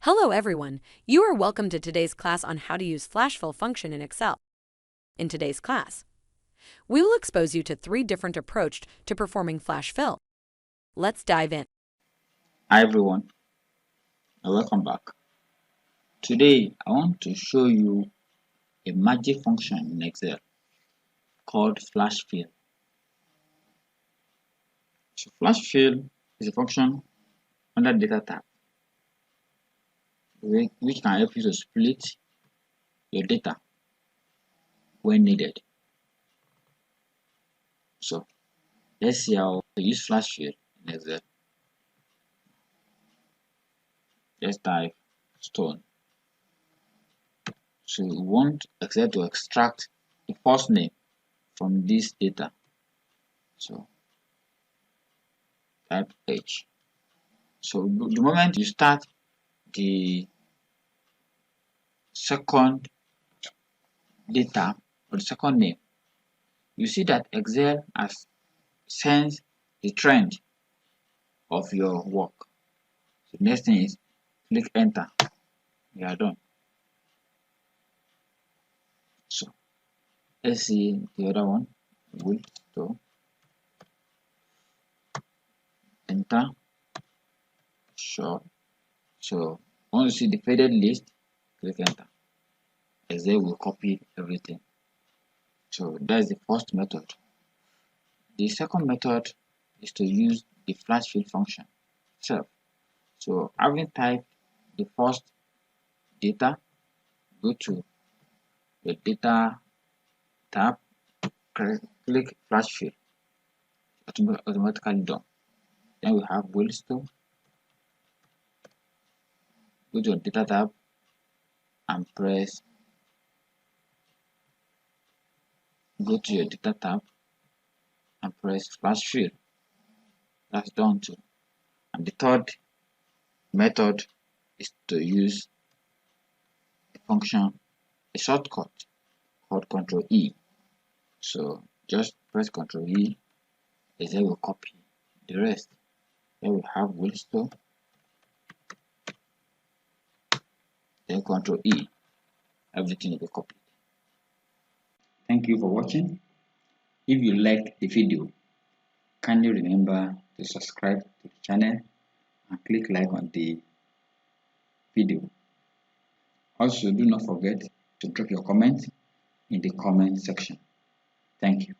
Hello everyone, you are welcome to today's class on how to use flash fill function in Excel. In today's class, we will expose you to 3 different approaches to performing flash fill. Let's dive in. Hi everyone, and welcome back. Today I want to show you a magic function in Excel called flash fill. So flash fill is a function under data tab which can help you to split your data when needed. So let's see how to use flash fill in Excel. Let's type stone. So we want Excel to extract the first name from this data. So type H. So the moment you start the second data or the second name, you see that Excel has sensed the trend of your work. So next thing is click enter. You are done. So let's see the other one. Will so enter. Sure. So once you see the faded list, click enter. Excel will copy everything. So that's the first method. The second method is to use the flash fill function itself. So having typed the first data, go to the data tab, click flash fill, automatically done. Then we have Wellstone. Go to your data tab and press, go to your data tab and press flash fill. That's done too. And the third method is to use the function, a shortcut called Ctrl E. So just press Ctrl E, Excel will copy the rest. Then we have Wellstone, then Ctrl E, everything will be copied. Thank you for watching. If you liked the video, kindly remember to subscribe to the channel and click like on the video. Also, do not forget to drop your comment in the comment section. Thank you.